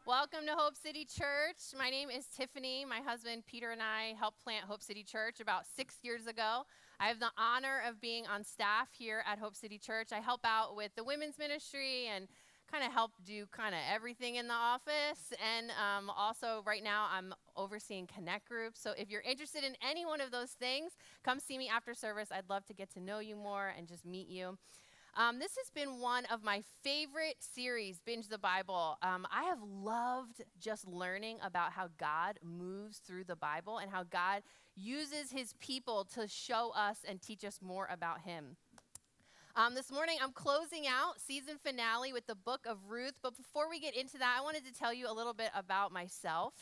Welcome to Hope City Church. My name is Tiffany. My husband Peter and I helped plant Hope City Church about 6 years ago. I have the honor of being on staff here at Hope City Church. I help out with the women's ministry and kind of help do kind of everything in the office. And also right now I'm overseeing connect groups. So if you're interested in any one of those things, come see me after service. I'd love to get to know you more and just meet you. This has been one of my favorite series, Binge the Bible. I have loved just learning about how God moves through the Bible and how God uses his people to show us and teach us more about him. This morning, I'm closing out season finale with the book of Ruth. But before we get into that, I wanted to tell you a little bit about myself.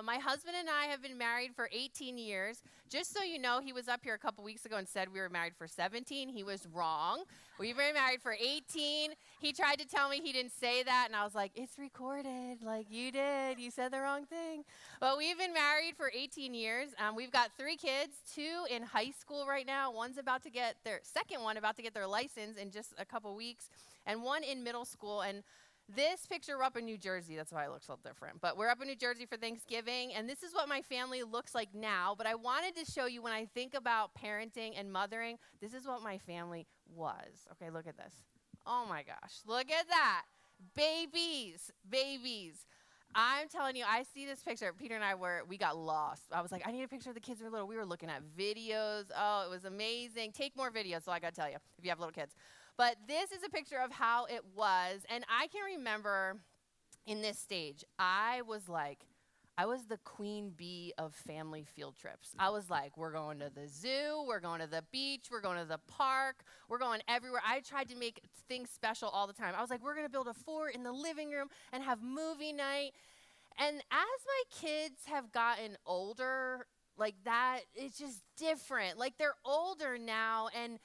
My husband and I have been married for 18 years. Just so you know, he was up here a couple weeks ago and said we were married for 17. He was wrong. We've been married for 18. He tried to tell me he didn't say that, and I was like, it's recorded. Like, you did. You said the wrong thing. But we've been married for 18 years. We've got 3 kids, 2 in high school right now. One's about to get their second one about to get their license in just a couple weeks, and one in middle school. And this picture, we're up in New Jersey. That's why it looks a little different. But we're up in New Jersey for Thanksgiving, and this is what my family looks like now. But I wanted to show you when I think about parenting and mothering, this is what my family was. Okay, look at this. Oh, my gosh. Look at that. Babies. I'm telling you, I see this picture. Peter and we got lost. I was like, I need a picture of the kids who were little. We were looking at videos. Oh, it was amazing. Take more videos, so I got to tell you, if you have little kids. But this is a picture of how it was. And I can remember in this stage, I was the queen bee of family field trips. I was like, we're going to the zoo, we're going to the beach, we're going to the park, we're going everywhere. I tried to make things special all the time. I was like, we're going to build a fort in the living room and have movie night. And as my kids have gotten older, like that, it's just different. Like they're older now, and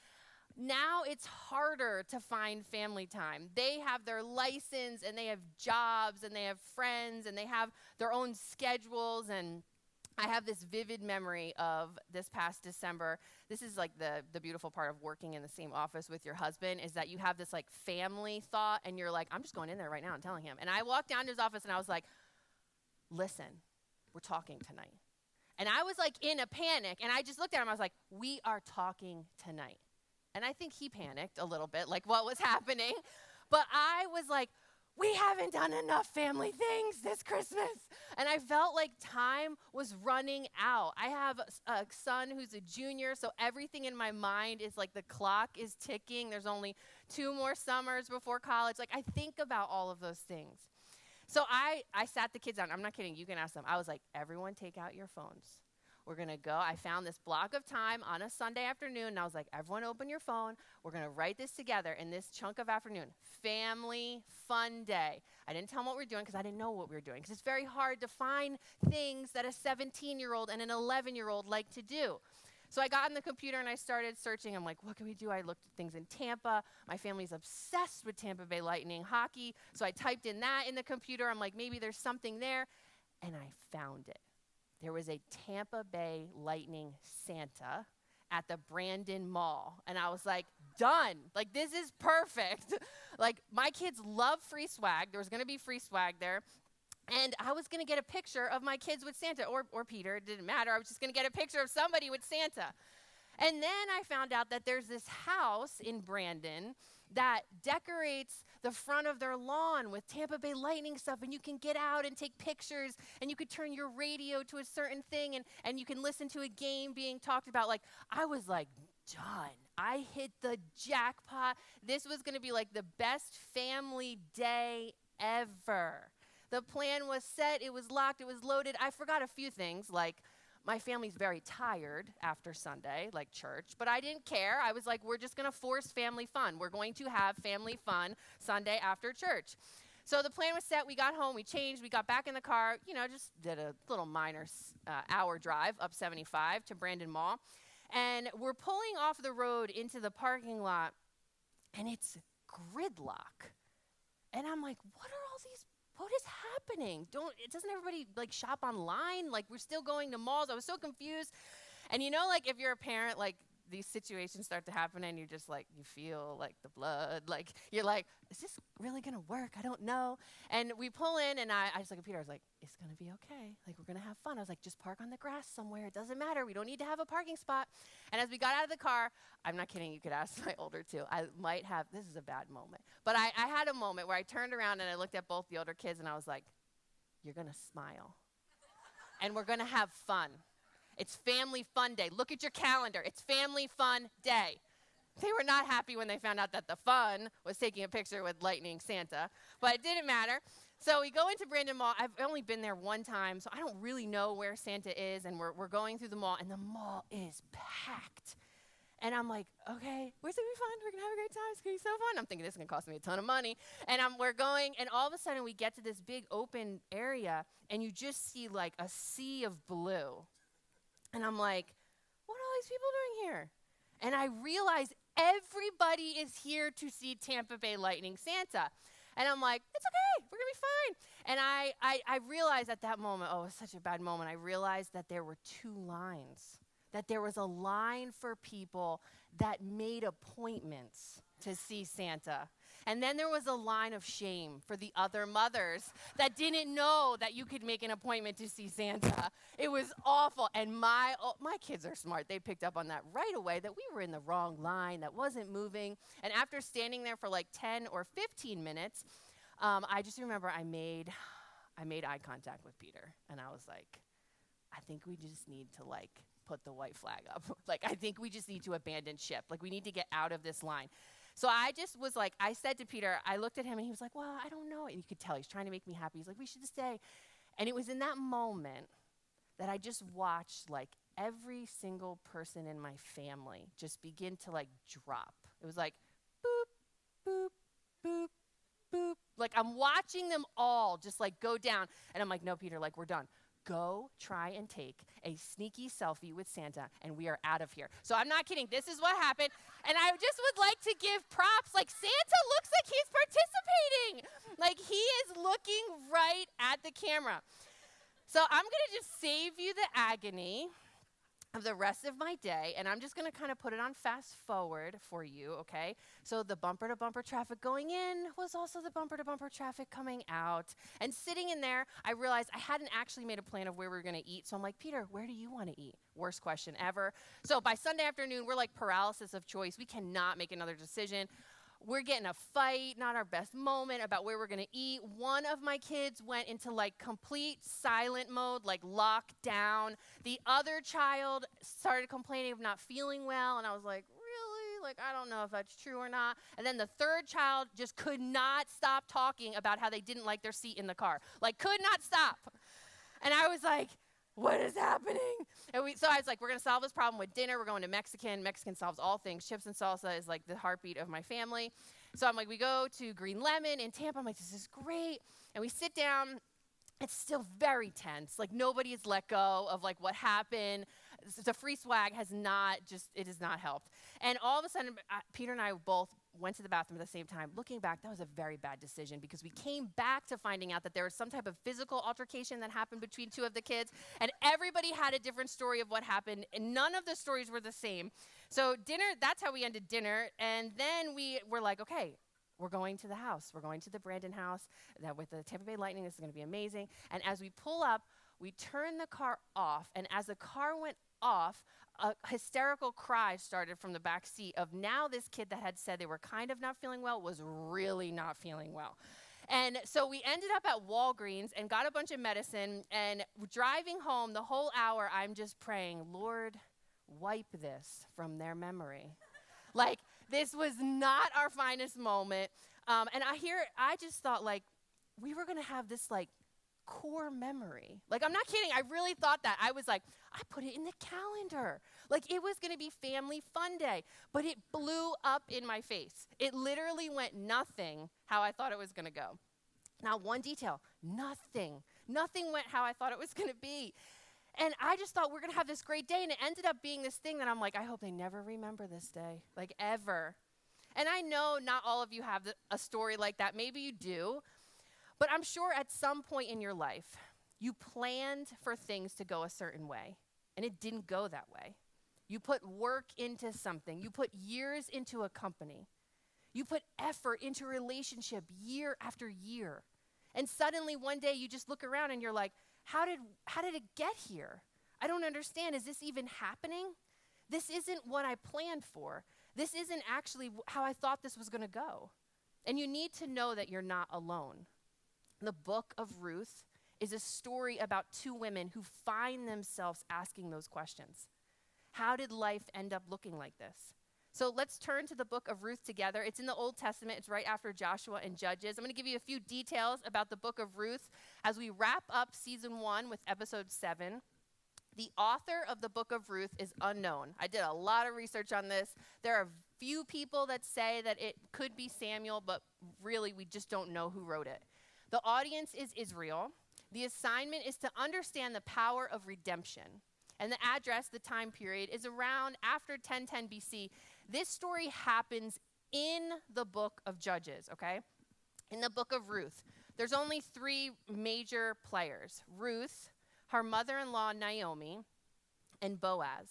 now it's harder to find family time. They have their license and they have jobs and they have friends and they have their own schedules. And I have this vivid memory of this past December. This is like the beautiful part of working in the same office with your husband, is that you have this like family thought and you're like, I'm just going in there right now and telling him. And I walked down to his office and I was like, listen, we're talking tonight. And I was like in a panic, and I just looked at him. I was like, we are talking tonight. And I think he panicked a little bit, like what was happening. But I was like, we haven't done enough family things this Christmas. And I felt like time was running out. I have a son who's a junior, so everything in my mind is like the clock is ticking. There's only 2 more summers before college. Like I think about all of those things. So I sat the kids down. I'm not kidding. You can ask them. I was like, everyone take out your phones. We're going to go. I found this block of time on a Sunday afternoon, and I was like, everyone open your phone. We're going to write this together in this chunk of afternoon. Family fun day. I didn't tell them what we were doing because I didn't know what we were doing, because it's very hard to find things that a 17-year-old and an 11-year-old like to do. So I got on the computer and I started searching. I'm like, what can we do? I looked at things in Tampa. My family's obsessed with Tampa Bay Lightning hockey. So I typed in that in the computer. I'm like, maybe there's something there. And I found it. There was a Tampa Bay Lightning Santa at the Brandon Mall. And I was like, done. Like, this is perfect. Like, my kids love free swag. There was going to be free swag there. And I was going to get a picture of my kids with Santa, or Peter. It didn't matter. I was just going to get a picture of somebody with Santa. And then I found out that there's this house in Brandon that decorates the front of their lawn with Tampa Bay Lightning stuff, and you can get out and take pictures, and you could turn your radio to a certain thing, and you can listen to a game being talked about. Like, I was like, done. I hit the jackpot. This was going to be like the best family day ever. The plan was set, it was locked, it was loaded. I forgot a few things, like my family's very tired after Sunday, like church, but I didn't care. I was like, we're just going to force family fun. We're going to have family fun Sunday after church. So the plan was set. We got home, we changed, we got back in the car, just did a little minor hour drive up 75 to Brandon Mall. And we're pulling off the road into the parking lot, and it's gridlock. And I'm like, what is happening? Doesn't everybody like shop online? Like, we're still going to malls. I was so confused. And like if you're a parent, like these situations start to happen and you're just like, you feel like the blood, like you're like, is this really gonna work? I don't know. And we pull in and I just look at Peter, I was like, it's gonna be okay. Like, we're gonna have fun. I was like, just park on the grass somewhere. It doesn't matter. We don't need to have a parking spot. And as we got out of the car, I'm not kidding, you could ask my older two. I might have, this is a bad moment, but I had a moment where I turned around and I looked at both the older kids and I was like, you're gonna smile. And we're gonna have fun. It's family fun day. Look at your calendar. It's family fun day. They were not happy when they found out that the fun was taking a picture with Lightning Santa, but it didn't matter. So we go into Brandon Mall. I've only been there one time, so I don't really know where Santa is, and we're going through the mall, and the mall is packed. And I'm like, okay, it's gonna be fun. We're gonna have a great time. It's gonna be so fun. I'm thinking this is gonna cost me a ton of money. And we're going, and all of a sudden we get to this big open area, and you just see like a sea of blue. And I'm like, what are all these people doing here? And I realize everybody is here to see Tampa Bay Lightning Santa. And I'm like, it's okay, we're gonna be fine. And I realized at that moment, oh, it was such a bad moment, I realized that there were two lines. That there was a line for people that made appointments to see Santa. And then there was a line of shame for the other mothers that didn't know that you could make an appointment to see Santa. It was awful. And my kids are smart. They picked up on that right away, that we were in the wrong line, that wasn't moving. And after standing there for like 10 or 15 minutes, I just remember I made eye contact with Peter. And I was like, I think we just need to put the white flag up. I think we just need to abandon ship. We need to get out of this line. So I just was like, I said to Peter, I looked at him and he was like, well, I don't know. And you could tell he's trying to make me happy. He's like, we should stay. And it was in that moment that I just watched every single person in my family just begin to drop. It was like, boop, boop, boop, boop. I'm watching them all just go down. And I'm like, no, Peter, we're done. Go try and take a sneaky selfie with Santa, and we are out of here. So I'm not kidding. This is what happened. And I just would like to give props. Santa looks like he's participating. He is looking right at the camera. So I'm going to just save you the agony of the rest of my day, and I'm just going to kind of put it on fast forward for you, okay? So the bumper-to-bumper traffic going in was also the bumper-to-bumper traffic coming out. And sitting in there, I realized I hadn't actually made a plan of where we were going to eat. So I'm like, Peter, where do you want to eat? Worst question ever. So by Sunday afternoon, we're paralysis of choice. We cannot make another decision. We're getting a fight, not our best moment, about where we're going to eat. One of my kids went into complete silent mode, locked down. The other child started complaining of not feeling well, and I was like, really? I don't know if that's true or not. And then the third child just could not stop talking about how they didn't like their seat in the car. Could not stop. And I was like, what is happening? And so I was like, we're going to solve this problem with dinner. We're going to Mexican. Mexican solves all things. Chips and salsa is the heartbeat of my family. So I'm like, we go to Green Lemon in Tampa. I'm like, this is great. And we sit down. It's still very tense. Nobody has let go of what happened. The free swag has not helped. And all of a sudden, Peter and I both went to the bathroom at the same time. Looking back, that was a very bad decision because we came back to finding out that there was some type of physical altercation that happened between two of the kids, and everybody had a different story of what happened, and none of the stories were the same. So dinner, that's how we ended dinner, and then we were like, okay, we're going to the house. We're going to the Brandon house with the Tampa Bay Lightning. This is going to be amazing. And as we pull up, we turn the car off, and as the car went off, a hysterical cry started from the back seat of now this kid that had said they were kind of not feeling well was really not feeling well. And so we ended up at Walgreens and got a bunch of medicine, and driving home the whole hour, I'm just praying, Lord, wipe this from their memory. This was not our finest moment. And I just thought we were gonna have this core memory. I'm not kidding. I really thought that. I was like, I put it in the calendar. It was going to be family fun day, but it blew up in my face. It literally went nothing how I thought it was going to go. Now, one detail, nothing went how I thought it was going to be. And I just thought we're going to have this great day, and it ended up being this thing that I'm like, I hope they never remember this day, ever. And I know not all of you have a story like that. Maybe you do. But I'm sure at some point in your life, you planned for things to go a certain way, and it didn't go that way. You put work into something. You put years into a company. You put effort into a relationship year after year. And suddenly one day you just look around and you're like, how did it get here? I don't understand. Is this even happening? This isn't what I planned for. This isn't actually how I thought this was going to go. And you need to know that you're not alone. The book of Ruth is a story about two women who find themselves asking those questions. How did life end up looking like this? So let's turn to the book of Ruth together. It's in the Old Testament. It's right after Joshua and Judges. I'm going to give you a few details about the book of Ruth as we wrap up season 1 with episode 7. The author of the book of Ruth is unknown. I did a lot of research on this. There are few people that say that it could be Samuel, but really we just don't know who wrote it. The audience is Israel. The assignment is to understand the power of redemption. And the address, the time period, is around after 1010 BC. This story happens in the book of Judges, okay? In the book of Ruth. There's only 3 major players: Ruth, her mother-in-law Naomi, and Boaz.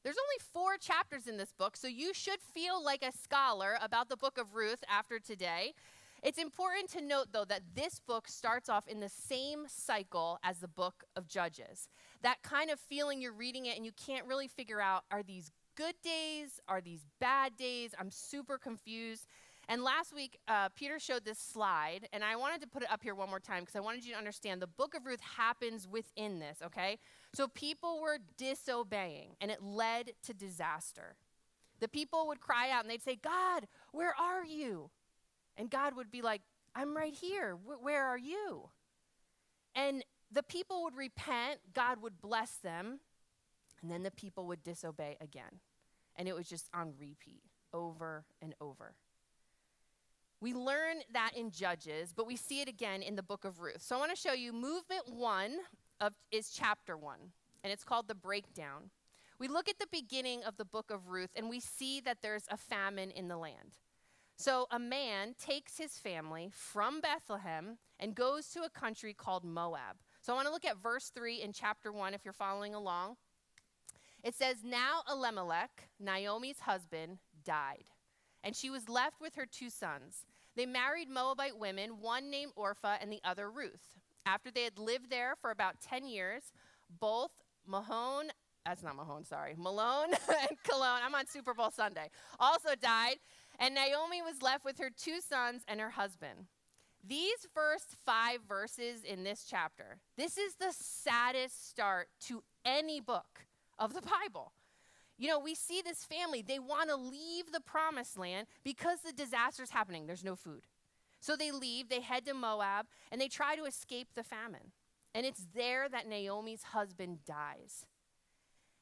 There's only 4 chapters in this book, so you should feel like a scholar about the book of Ruth after today. It's important to note, though, that this book starts off in the same cycle as the book of Judges. That kind of feeling you're reading it and you can't really figure out, are these good days? Are these bad days? I'm super confused. And last week, Peter showed this slide, and I wanted to put it up here one more time because I wanted you to understand the book of Ruth happens within this, okay? So people were disobeying, and it led to disaster. The people would cry out, and they'd say, God, where are you? And God would be like, I'm right here. Where are you? And the people would repent. God would bless them. And then the people would disobey again. And it was just on repeat, over and over. We learn that in Judges, but we see it again in the book of Ruth. So I want to show you movement 1 is chapter 1, and it's called the breakdown. We look at the beginning of the book of Ruth, and we see that there's a famine in the land. So a man takes his family from Bethlehem and goes to a country called Moab. So I want to look at verse 3 in chapter 1 if you're following along. It says, now Elimelech, Naomi's husband, died, and she was left with her 2 sons. They married Moabite women, one named Orpah and the other Ruth. After they had lived there for about 10 years, both Malone and Cologne, I'm on Super Bowl Sunday, also died. And Naomi was left with her 2 sons and her husband. These first 5 verses in this chapter, this is the saddest start to any book of the Bible. You know, we see this family, they want to leave the promised land because the disaster's happening. There's no food. So they leave, they head to Moab, and they try to escape the famine. And it's there that Naomi's husband dies.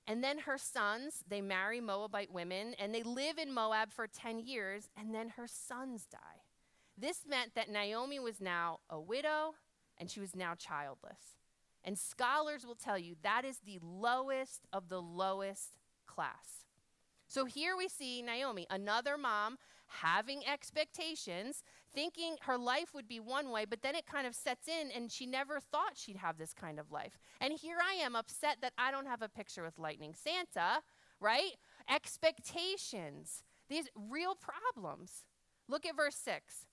And then her sons, they marry Moabite women, and they live in Moab for 10 years, and then her sons die. This meant that Naomi was now a widow, and she was now childless. And scholars will tell you that is the lowest of the lowest class. So here we see Naomi, another mom, having expectations, thinking her life would be one way, but then it kind of sets in and she never thought she'd have this kind of life. And here I am upset that I don't have a picture with lightning Santa, right? Expectations, these real problems. Look at verse 6.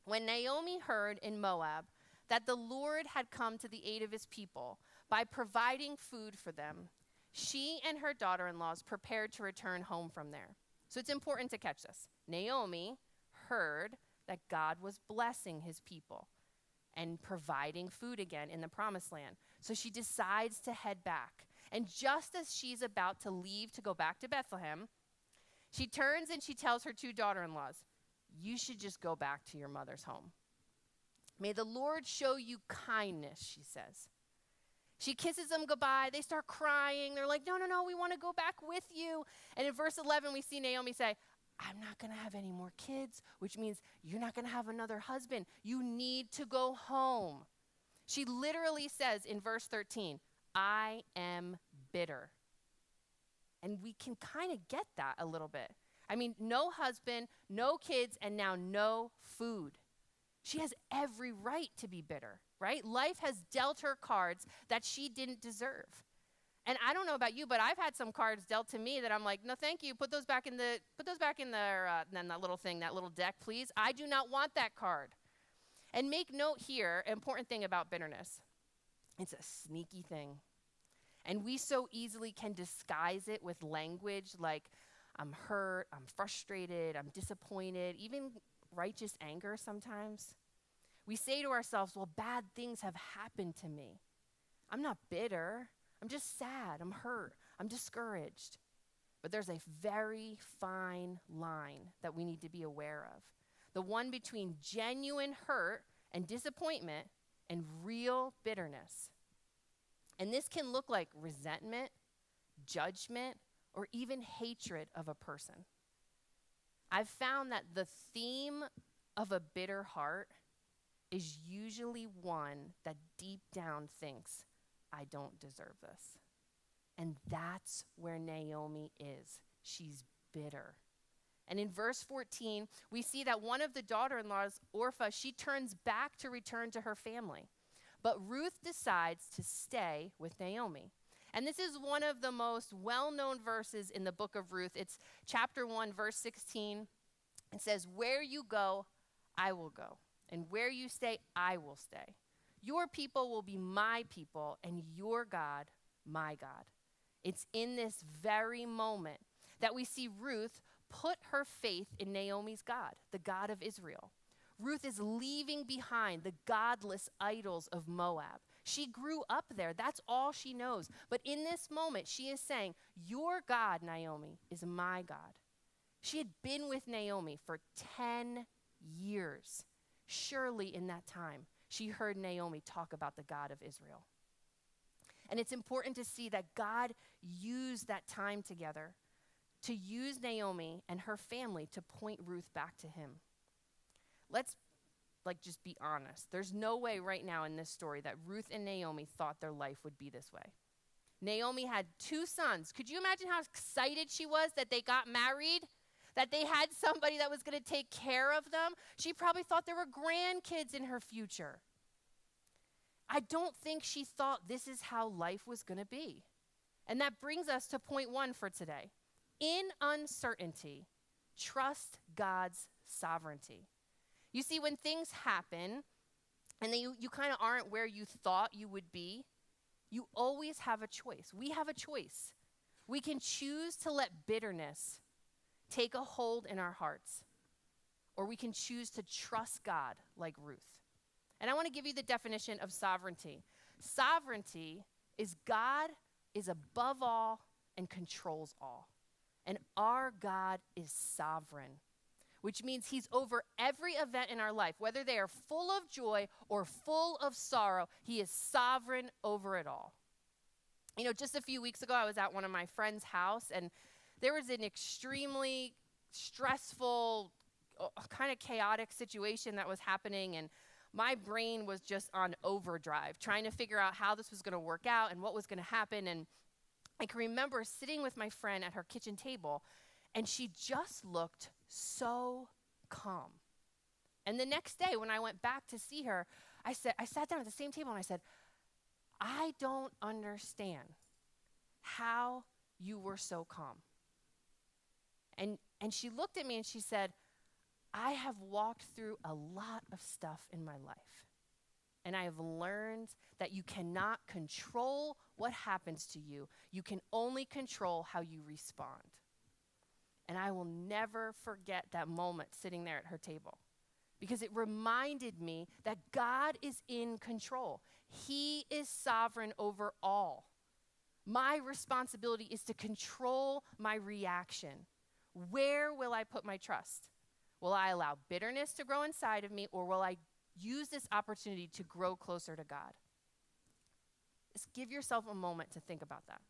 When Naomi heard in Moab that the Lord had come to the aid of his people by providing food for them, she and her daughter-in-laws prepared to return home from there. So it's important to catch this. Naomi heard that God was blessing his people and providing food again in the promised land. So she decides to head back. And just as she's about to leave to go back to Bethlehem, she turns and she tells her 2 daughter-in-laws, you should just go back to your mother's home. May the Lord show you kindness, she says. She kisses them goodbye. They start crying. They're like, no, we want to go back with you. And in verse 11, we see Naomi say, I'm not going to have any more kids, which means you're not going to have another husband. You need to go home. She literally says in verse 13, I am bitter. And we can kind of get that a little bit. I mean, no husband, no kids, and now no food. She has every right to be bitter, right? Life has dealt her cards that she didn't deserve. And I don't know about you, but I've had some cards dealt to me that I'm like, no, thank you. Put those back in then that little thing, that little deck, please. I do not want that card. And make note here, important thing about bitterness. It's a sneaky thing. And we so easily can disguise it with language like, I'm hurt, I'm frustrated, I'm disappointed, even righteous anger sometimes. We say to ourselves, well, bad things have happened to me. I'm not bitter. I'm just sad. I'm hurt. I'm discouraged. But there's a very fine line that we need to be aware of. The one between genuine hurt and disappointment and real bitterness. And this can look like resentment, judgment, or even hatred of a person. I've found that the theme of a bitter heart is usually one that deep down thinks, I don't deserve this. And that's where Naomi is. She's bitter. And in verse 14, we see that one of the daughter-in-laws, Orpah, she turns back to return to her family. But Ruth decides to stay with Naomi. And this is one of the most well-known verses in the book of Ruth. It's chapter 1, verse 16. It says, where you go, I will go. And where you stay, I will stay. Your people will be my people, and your God, my God. It's in this very moment that we see Ruth put her faith in Naomi's God, the God of Israel. Ruth is leaving behind the godless idols of Moab. She grew up there. That's all she knows. But in this moment, she is saying, your God, Naomi, is my God. She had been with Naomi for 10 years. Surely in that time, she heard Naomi talk about the God of Israel. And it's important to see that God used that time together to use Naomi and her family to point Ruth back to him. Let's just be honest. There's no way right now in this story that Ruth and Naomi thought their life would be this way. Naomi had 2 sons. Could you imagine how excited she was that they got married? That they had somebody that was going to take care of them? She probably thought there were grandkids in her future. I don't think she thought this is how life was going to be. And that brings us to point 1 for today. In uncertainty, trust God's sovereignty. You see, when things happen and then you kind of aren't where you thought you would be, you always have a choice. We have a choice. We can choose to let bitterness take a hold in our hearts, or we can choose to trust God like Ruth. And I want to give you the definition of sovereignty. Sovereignty is God is above all and controls all. And our God is sovereign, which means he's over every event in our life, whether they are full of joy or full of sorrow. He is sovereign over it all. You know, just a few weeks ago, I was at one of my friend's house, and there was an extremely stressful, kind of chaotic situation that was happening, and my brain was just on overdrive, trying to figure out how this was going to work out and what was going to happen. And I can remember sitting with my friend at her kitchen table, and she just looked so calm. And the next day when I went back to see her, I sat down at the same table and I said, I don't understand how you were so calm. And she looked at me and she said, I have walked through a lot of stuff in my life. And I have learned that you cannot control what happens to you. You can only control how you respond. And I will never forget that moment sitting there at her table, because it reminded me that God is in control. He is sovereign over all. My responsibility is to control my reaction. Where will I put my trust? Will I allow bitterness to grow inside of me, or will I use this opportunity to grow closer to God? Just give yourself a moment to think about that.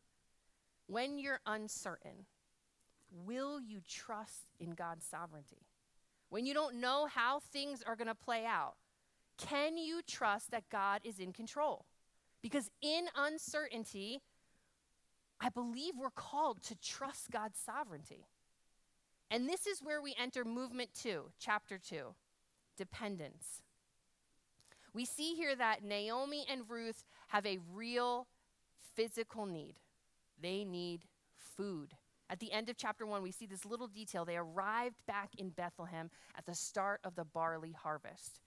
When you're uncertain, will you trust in God's sovereignty? When you don't know how things are going to play out, can you trust that God is in control? Because in uncertainty, I believe we're called to trust God's sovereignty. And this is where we enter movement 2, chapter 2, dependence. We see here that Naomi and Ruth have a real physical need. They need food. At the end of chapter 1, we see this little detail. They arrived back in Bethlehem at the start of the barley harvest.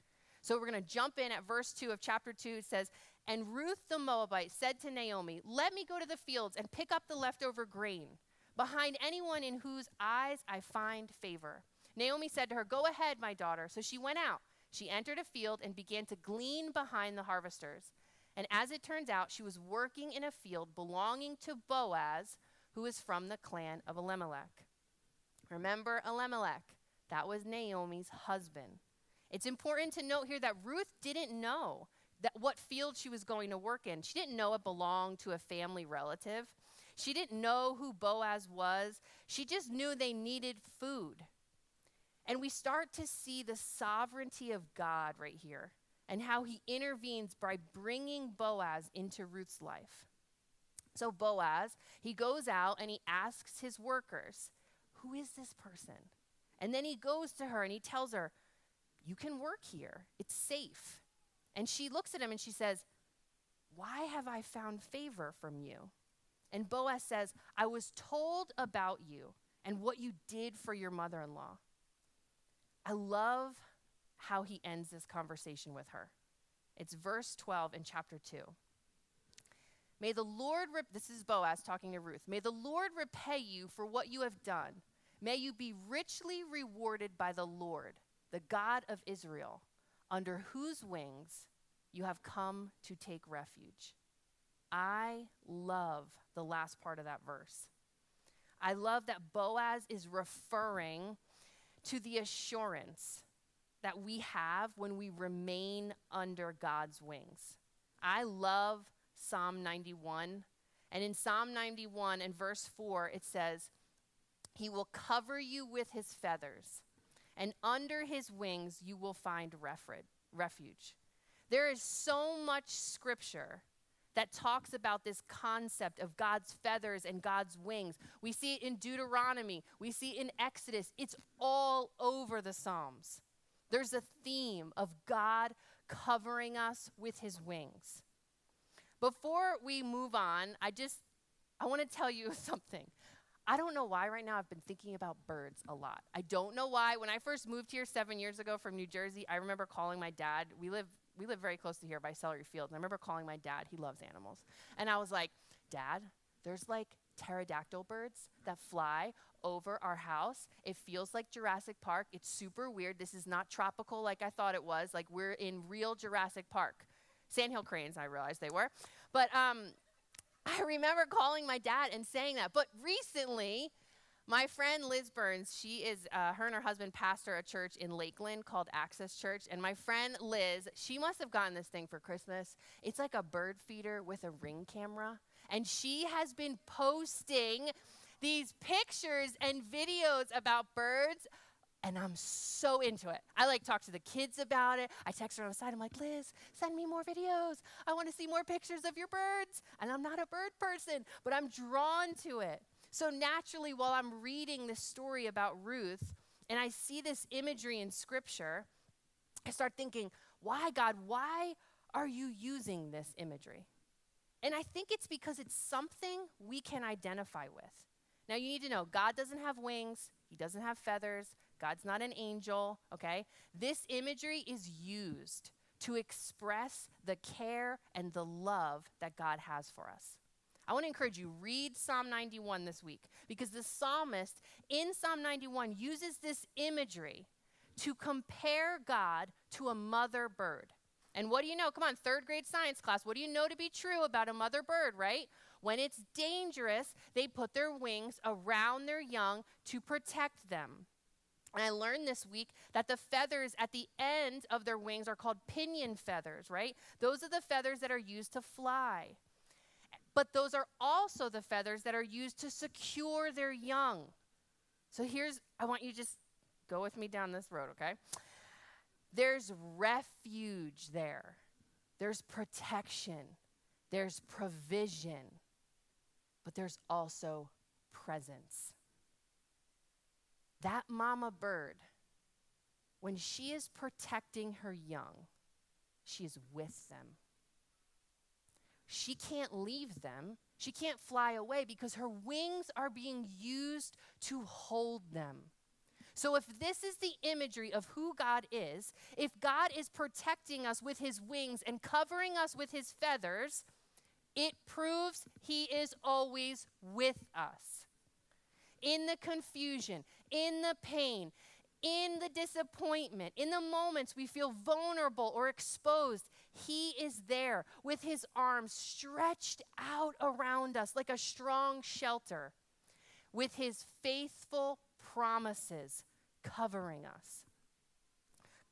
So we're going to jump in at verse 2 of chapter 2. It says, "And Ruth the Moabite said to Naomi, 'Let me go to the fields and pick up the leftover grain behind anyone in whose eyes I find favor.' Naomi said to her, 'Go ahead, my daughter.' So she went out. She entered a field and began to glean behind the harvesters. And as it turns out, she was working in a field belonging to Boaz, who is from the clan of Elimelech." Remember Elimelech? That was Naomi's husband. It's important to note here that Ruth didn't know what field she was going to work in. She didn't know it belonged to a family relative. She didn't know who Boaz was. She just knew they needed food. And we start to see the sovereignty of God right here and how he intervenes by bringing Boaz into Ruth's life. So Boaz, he goes out and he asks his workers, "Who is this person?" And then he goes to her and he tells her, "You can work here. It's safe." And she looks at him and she says, "Why have I found favor from you?" And Boaz says, "I was told about you and what you did for your mother-in-law." I love how he ends this conversation with her. It's verse 12 in chapter 2. "May the Lord," this is Boaz talking to Ruth, "may the Lord repay you for what you have done. May you be richly rewarded by the Lord, the God of Israel, under whose wings you have come to take refuge." I love the last part of that verse. I love that Boaz is referring to the assurance that we have when we remain under God's wings. I love Psalm 91. And in Psalm 91 and verse 4, it says, "He will cover you with his feathers, and under his wings you will find refuge." There is so much scripture that talks about this concept of God's feathers and God's wings. We see it in Deuteronomy. We see it in Exodus. It's all over the Psalms. There's a theme of God covering us with his wings. Before we move on, I want to tell you something. I don't know why right now I've been thinking about birds a lot. I don't know why. When I first moved here 7 years ago from New Jersey, I remember calling my dad. We live very close to here by Celery Field. And I remember calling my dad. He loves animals. And I was like, "Dad, there's like pterodactyl birds that fly over our house. It feels like Jurassic Park. It's super weird. This is not tropical like I thought it was. Like we're in real Jurassic Park." Sandhill cranes, I realized they were. But I remember calling my dad and saying that. But recently, my friend Liz Burns, her and her husband pastor a church in Lakeland called Access Church. And my friend Liz, she must have gotten this thing for Christmas. It's like a bird feeder with a Ring camera. And she has been posting these pictures and videos about birds. And I'm so into it. I talk to the kids about it. I text her on the side. I'm like, "Liz, send me more videos. I want to see more pictures of your birds." And I'm not a bird person, but I'm drawn to it. So naturally, while I'm reading this story about Ruth, and I see this imagery in scripture, I start thinking, why, God, why are you using this imagery? And I think it's because it's something we can identify with. Now, you need to know, God doesn't have wings. He doesn't have feathers. God's not an angel, okay? This imagery is used to express the care and the love that God has for us. I want to encourage you, read Psalm 91 this week, because the psalmist in Psalm 91 uses this imagery to compare God to a mother bird. And what do you know? Come on, third grade science class. What do you know to be true about a mother bird, right? When it's dangerous, they put their wings around their young to protect them. And I learned this week that the feathers at the end of their wings are called pinion feathers, right? Those are the feathers that are used to fly. But those are also the feathers that are used to secure their young. So I want you to just go with me down this road, okay? There's refuge there. There's protection. There's provision. But there's also presence. That mama bird, when she is protecting her young, she is with them. she can't leave them. She can't fly away because her wings are being used to hold them. So if this is the imagery of who God is, if God is protecting us with his wings and covering us with his feathers, it proves he is always with us. In the confusion, in the pain, in the disappointment, in the moments we feel vulnerable or exposed, he is there with his arms stretched out around us like a strong shelter, with his faithful promises covering us.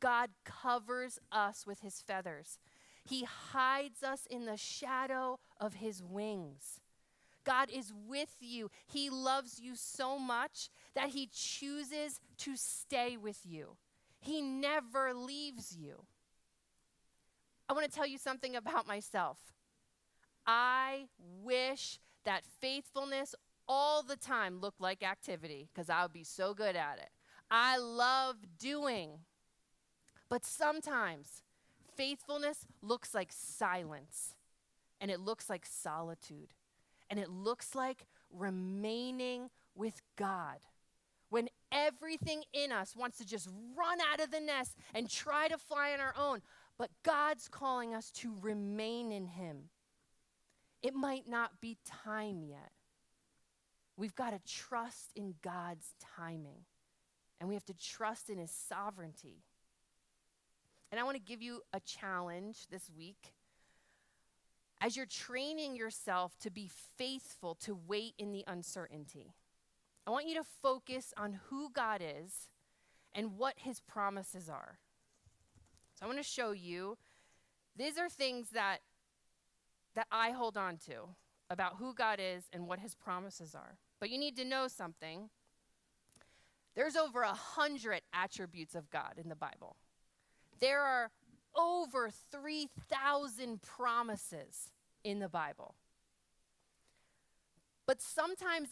God covers us with his feathers. He hides us in the shadow of his wings. God is with you. He loves you so much that he chooses to stay with you. He never leaves you. I want to tell you something about myself. I wish that faithfulness all the time looked like activity because I would be so good at it. I love doing. But sometimes faithfulness looks like silence, and it looks like solitude, and it looks like remaining with God. When everything in us wants to just run out of the nest and try to fly on our own, but God's calling us to remain in him. It might not be time yet. We've got to trust in God's timing, and we have to trust in his sovereignty. And I want to give you a challenge this week. As you're training yourself to be faithful, to wait in the uncertainty, I want you to focus on who God is and what his promises are. So I want to show you, these are things that I hold on to about who God is and what his promises are. But you need to know something. There's over 100 attributes of God in the Bible. There are over 3,000 promises in the Bible. But sometimes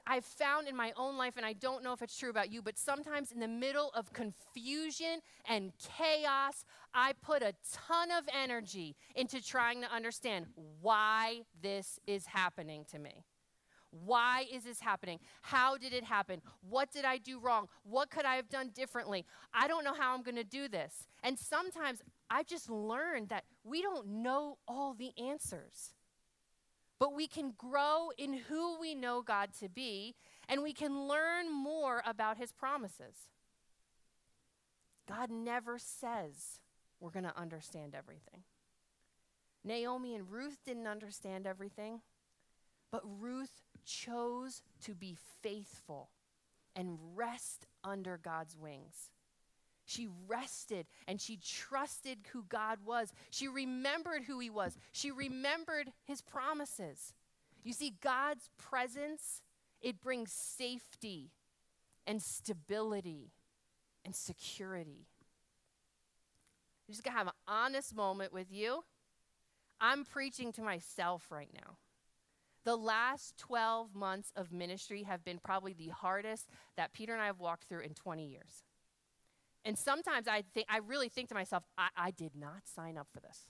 I've found in my own life, and I don't know if it's true about you, but sometimes in the middle of confusion and chaos, I put a ton of energy into trying to understand why this is happening to me. Why is this happening? How did it happen? What did I do wrong? What could I have done differently? I don't know how I'm going to do this. And sometimes I've just learned that we don't know all the answers. But we can grow in who we know God to be, and we can learn more about his promises. God never says we're going to understand everything. Naomi and Ruth didn't understand everything, but Ruth chose to be faithful and rest under God's wings. She rested and she trusted who God was. She remembered who he was. She remembered his promises. You see, God's presence, it brings safety and stability and security. I'm just going to have an honest moment with you. I'm preaching to myself right now. The last 12 months of ministry have been probably the hardest that Peter and I have walked through in 20 years. And sometimes I really think to myself, I did not sign up for this.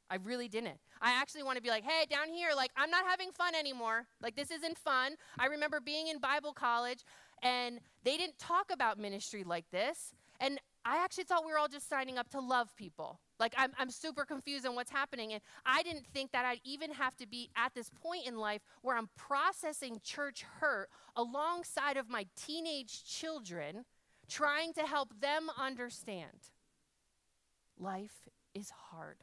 I really didn't. I actually want to be like, hey, down here, like, I'm not having fun anymore. Like, this isn't fun. I remember being in Bible college, and they didn't talk about ministry like this. And I actually thought we were all just signing up to love people. Like, I'm super confused on what's happening. And I didn't think that I'd even have to be at this point in life where I'm processing church hurt alongside of my teenage children, trying to help them understand. Life is hard.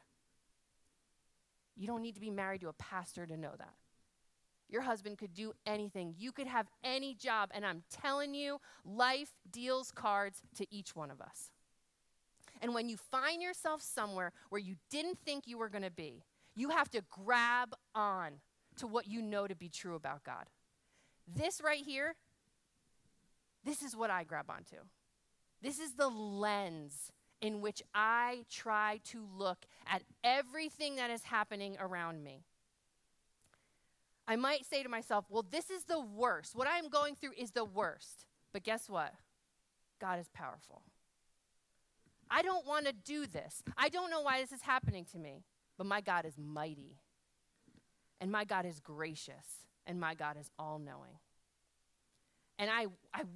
You don't need to be married to a pastor to know that. Your husband could do anything. You could have any job. And I'm telling you, life deals cards to each one of us. And when you find yourself somewhere where you didn't think you were going to be, you have to grab on to what you know to be true about God. This right here, this is what I grab onto. This is the lens in which I try to look at everything that is happening around me. I might say to myself, well, this is the worst. What I'm going through is the worst. But guess what? God is powerful. I don't want to do this. I don't know why this is happening to me, but my God is mighty. And my God is gracious, and my God is all-knowing. And I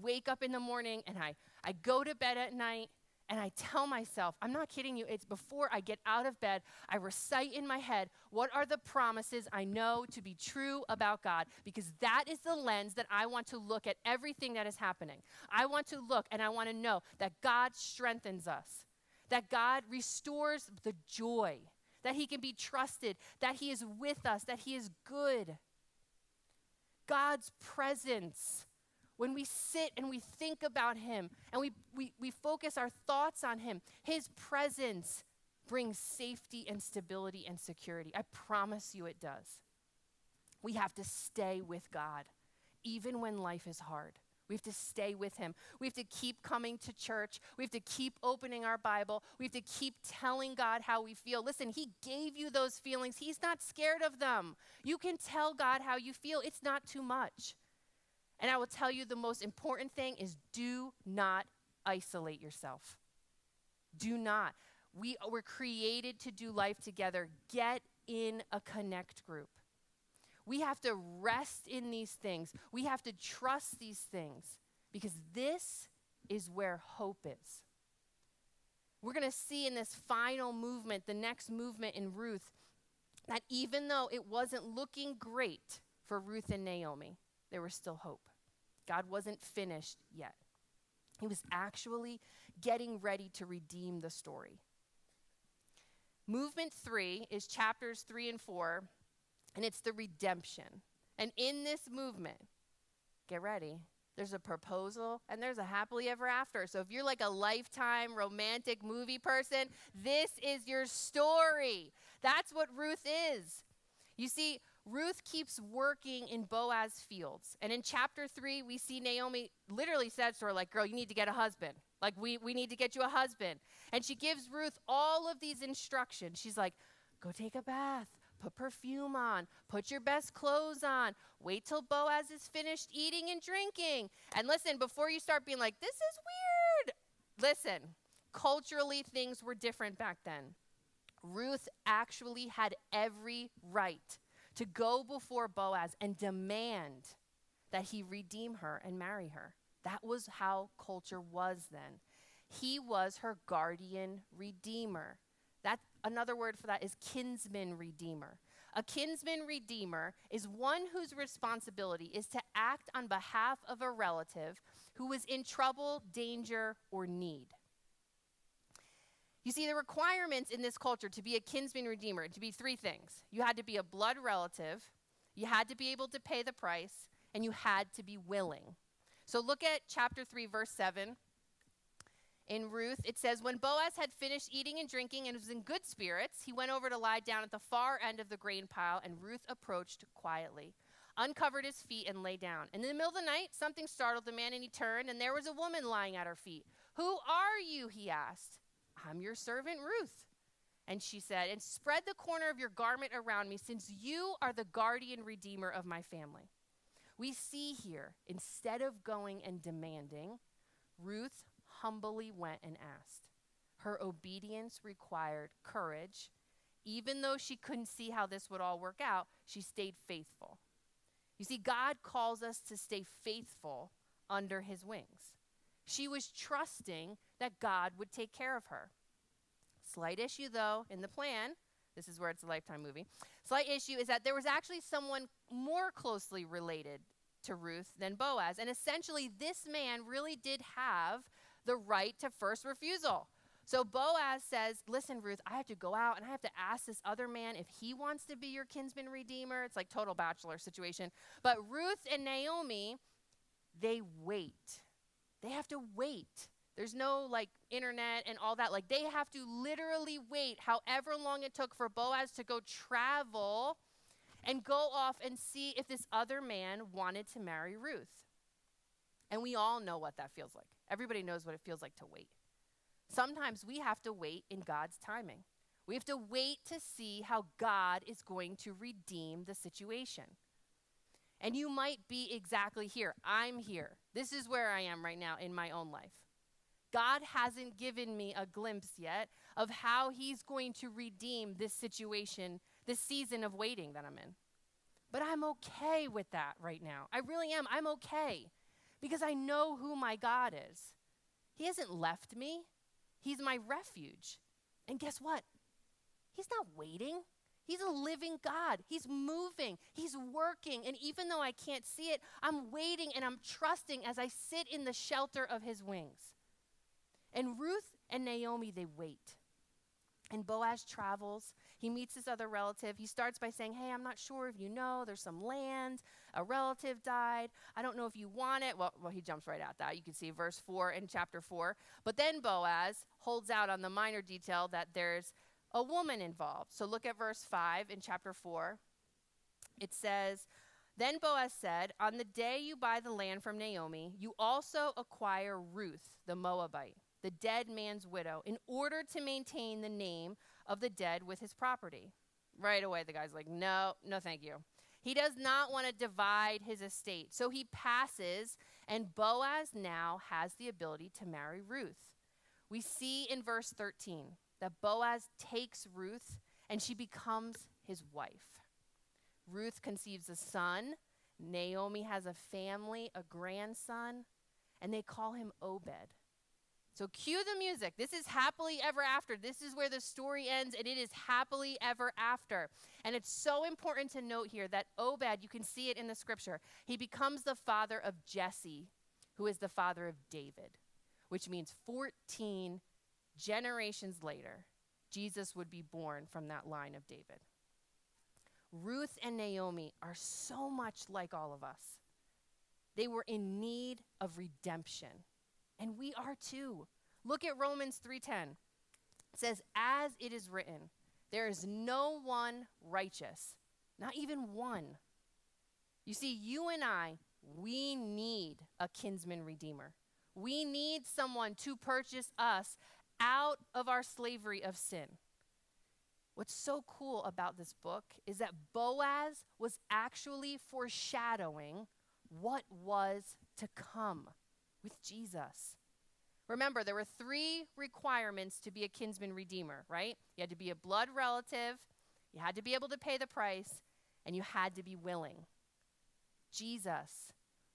wake up in the morning, and I go to bed at night, and I tell myself, I'm not kidding you, it's before I get out of bed, I recite in my head, what are the promises I know to be true about God? Because that is the lens that I want to look at everything that is happening. I want to look, and I want to know that God strengthens us, that God restores the joy, that he can be trusted, that he is with us, that he is good. God's presence, when we sit and we think about him and we focus our thoughts on him, his presence brings safety and stability and security. I promise you it does. We have to stay with God, even when life is hard. We have to stay with him. We have to keep coming to church. We have to keep opening our Bible. We have to keep telling God how we feel. Listen, he gave you those feelings. He's not scared of them. You can tell God how you feel. It's not too much. And I will tell you the most important thing is do not isolate yourself. Do not. We were created to do life together. Get in a connect group. We have to rest in these things. We have to trust these things because this is where hope is. We're going to see in this final movement, the next movement in Ruth, that even though it wasn't looking great for Ruth and Naomi, there was still hope. God wasn't finished yet. He was actually getting ready to redeem the story. Movement 3 is chapters 3 and 4. And it's the redemption. And in this movement, get ready, there's a proposal and there's a happily ever after. So if you're like a Lifetime romantic movie person, this is your story. That's what Ruth is. You see, Ruth keeps working in Boaz's fields. And in chapter 3, we see Naomi literally says to her, like, girl, you need to get a husband. Like, we need to get you a husband. And she gives Ruth all of these instructions. She's like, go take a bath. Put perfume on, put your best clothes on, wait till Boaz is finished eating and drinking. And listen, before you start being like, this is weird, listen, culturally things were different back then. Ruth actually had every right to go before Boaz and demand that he redeem her and marry her. That was how culture was then. He was her guardian redeemer. Another word for that is kinsman redeemer. A kinsman redeemer is one whose responsibility is to act on behalf of a relative who was in trouble, danger, or need. You see, the requirements in this culture to be a kinsman redeemer, to be 3 things. You had to be a blood relative, you had to be able to pay the price, and you had to be willing. So look at chapter 3, verse 7. In Ruth, it says, when Boaz had finished eating and drinking and was in good spirits, he went over to lie down at the far end of the grain pile, and Ruth approached quietly, uncovered his feet, and lay down. And in the middle of the night, something startled the man, and he turned, and there was a woman lying at her feet. Who are you, he asked. I'm your servant Ruth. And she said, and spread the corner of your garment around me, since you are the guardian redeemer of my family. We see here, instead of going and demanding, Ruth humbly went and asked. Her obedience required courage. Even though she couldn't see how this would all work out, she stayed faithful. You see, God calls us to stay faithful under his wings. She was trusting that God would take care of her. Slight issue, though, in the plan, this is where it's a Lifetime movie, slight issue is that there was actually someone more closely related to Ruth than Boaz. And essentially, this man really did have the right to first refusal. So Boaz says, listen, Ruth, I have to go out and I have to ask this other man if he wants to be your kinsman redeemer. It's like total bachelor situation. But Ruth and Naomi, they wait. They have to wait. There's no like internet and all that. Like they have to literally wait however long it took for Boaz to go travel and go off and see if this other man wanted to marry Ruth. And we all know what that feels like. Everybody knows what it feels like to wait. Sometimes we have to wait in God's timing. We have to wait to see how God is going to redeem the situation. And you might be exactly here. I'm here. This is where I am right now in my own life. God hasn't given me a glimpse yet of how he's going to redeem this situation, this season of waiting that I'm in. But I'm okay with that right now. I really am. I'm okay because I know who my God is. He hasn't left me. He's my refuge. And guess what? He's not waiting. He's a living God. He's moving. He's working. And even though I can't see it, I'm waiting and I'm trusting as I sit in the shelter of his wings. And Ruth and Naomi, they wait. And Boaz travels. He meets this other relative. He starts by saying, hey, I'm not sure if you know, there's some land. A relative died. I don't know if you want it. Well, he jumps right at that. You can see verse 4 in chapter 4. But then Boaz holds out on the minor detail that there's a woman involved. So look at verse 5 in chapter 4. It says, then Boaz said, on the day you buy the land from Naomi, you also acquire Ruth, the Moabite, the dead man's widow, in order to maintain the name of the dead with his property. Right away, the guy's like, no, thank you. He does not want to divide his estate. So he passes, and Boaz now has the ability to marry Ruth. We see in verse 13 that Boaz takes Ruth, and she becomes his wife. Ruth conceives a son. Naomi has a family, a grandson, and they call him Obed. So cue the music. This is happily ever after. This is where the story ends, and it is happily ever after. And it's so important to note here that Obed, you can see it in the scripture, he becomes the father of Jesse, who is the father of David, which means 14 generations later, Jesus would be born from that line of David. Ruth and Naomi are so much like all of us. They were in need of redemption. And we are too. Look at Romans 3:10. It says, as it is written, there is no one righteous, not even one. You see, you and I, we need a kinsman redeemer. We need someone to purchase us out of our slavery of sin. What's so cool about this book is that Boaz was actually foreshadowing what was to come with Jesus. Remember, there were 3 requirements to be a kinsman redeemer, right? You had to be a blood relative, you had to be able to pay the price, and you had to be willing. Jesus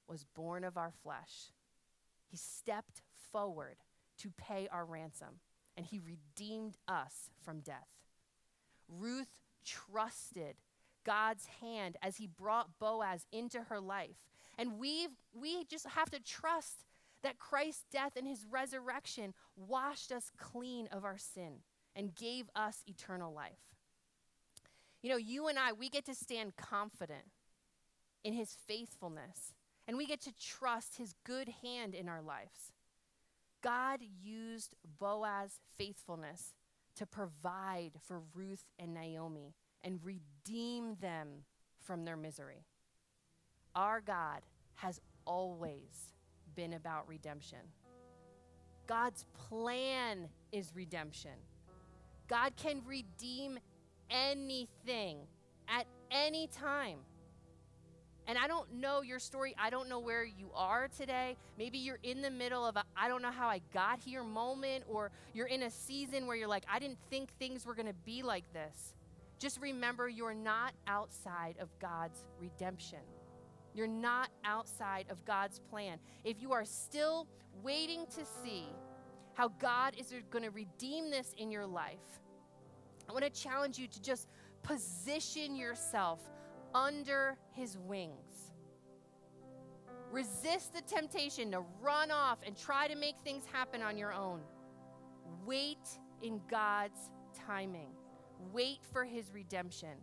was born of our flesh. He stepped forward to pay our ransom, and he redeemed us from death. Ruth trusted God's hand as he brought Boaz into her life. And we just have to trust that Christ's death and his resurrection washed us clean of our sin and gave us eternal life. You know, you and I, we get to stand confident in his faithfulness, and we get to trust his good hand in our lives. God used Boaz's faithfulness to provide for Ruth and Naomi and redeem them from their misery. Our God has always been about redemption. God's plan is redemption. God can redeem anything at any time. And I don't know your story. I don't know where you are today. Maybe you're in the middle of a I don't know how I got here moment, or you're in a season where you're like, I didn't think things were going to be like this. Just remember, you're not outside of God's redemption. You're not outside of God's plan. If you are still waiting to see how God is going to redeem this in your life, I want to challenge you to just position yourself under his wings. Resist the temptation to run off and try to make things happen on your own. Wait in God's timing. Wait for his redemption.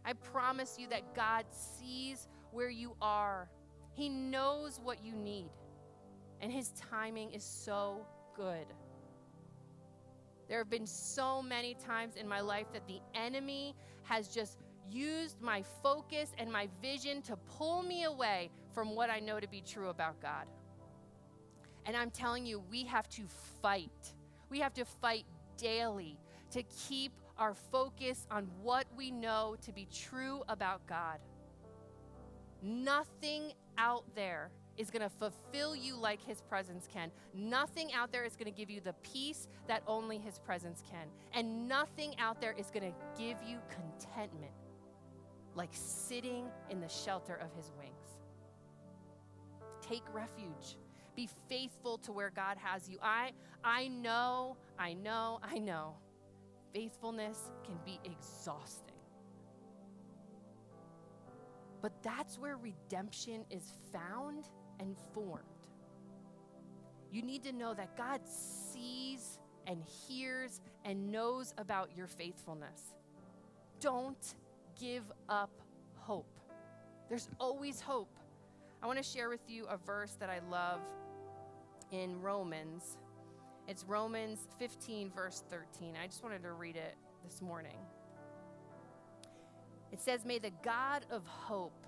I promise you that God sees where you are. He knows what you need, and his timing is so good. There have been so many times in my life that the enemy has just used my focus and my vision to pull me away from what I know to be true about God. And I'm telling you, we have to fight. We have to fight daily to keep our focus on what we know to be true about God. Nothing out there is going to fulfill you like his presence can. Nothing out there is going to give you the peace that only his presence can. And nothing out there is going to give you contentment like sitting in the shelter of his wings. Take refuge. Be faithful to where God has you. I know. Faithfulness can be exhausting. But that's where redemption is found and formed. You need to know that God sees and hears and knows about your faithfulness. Don't give up hope. There's always hope. I want to share with you a verse that I love in Romans. It's Romans 15, verse 13. I just wanted to read it this morning. It says, "May the God of hope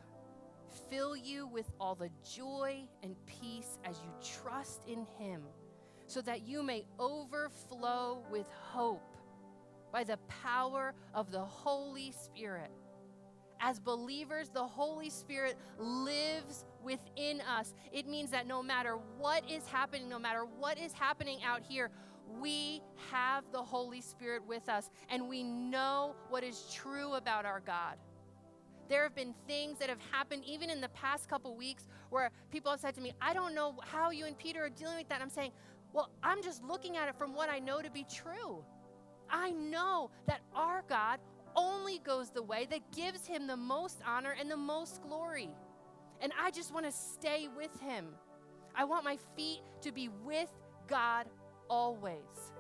fill you with all the joy and peace as you trust in him, so that you may overflow with hope by the power of the Holy Spirit." As believers, the Holy Spirit lives within us. It means that no matter what is happening, no matter what is happening out here, we have the Holy Spirit with us, and we know what is true about our God. There have been things that have happened even in the past couple weeks where people have said to me, "I don't know how you and Peter are dealing with that." And I'm saying, well, I'm just looking at it from what I know to be true. I know that our God only goes the way that gives him the most honor and the most glory. And I just want to stay with him. I want my feet to be with God always.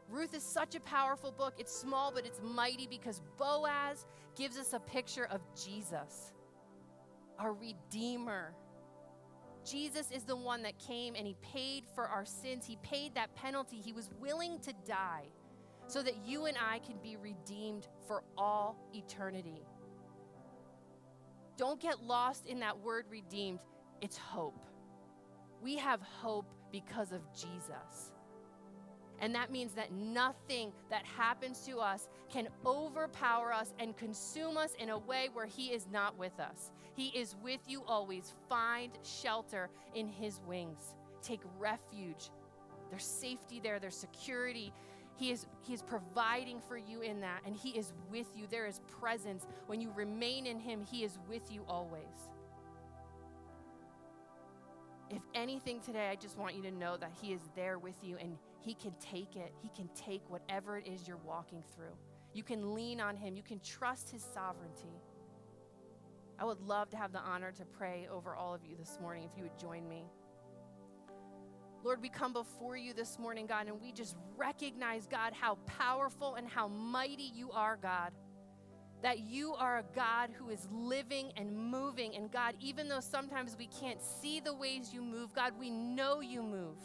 Ruth is such a powerful book. It's small, but it's mighty because Boaz gives us a picture of Jesus, our Redeemer. Jesus is the one that came and he paid for our sins. He paid that penalty. He was willing to die so that you and I can be redeemed for all eternity. Don't get lost in that word redeemed. It's hope. We have hope because of Jesus. And that means that nothing that happens to us can overpower us and consume us in a way where he is not with us. He is with you always. Find shelter in his wings. Take refuge. There's safety there. There's security. He is providing for you in that, and he is with you. There is presence. When you remain in him, he is with you always. If anything today, I just want you to know that he is there with you, and he can take it. He can take whatever it is you're walking through. You can lean on him. You can trust his sovereignty. I would love to have the honor to pray over all of you this morning if you would join me. Lord, we come before you this morning, God, and we just recognize, God, how powerful and how mighty you are, God. That you are a God who is living and moving. And God, even though sometimes we can't see the ways you move, God, we know you move.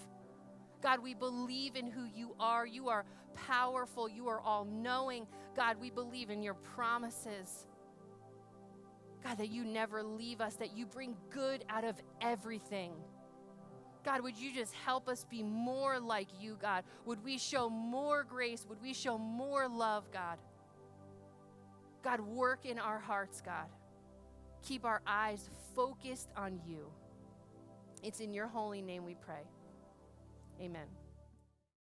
God, we believe in who you are. You are powerful. You are all-knowing. God, we believe in your promises. God, that you never leave us, that you bring good out of everything. God, would you just help us be more like you, God? Would we show more grace? Would we show more love, God? God, work in our hearts, God. Keep our eyes focused on you. It's in your holy name we pray. Amen.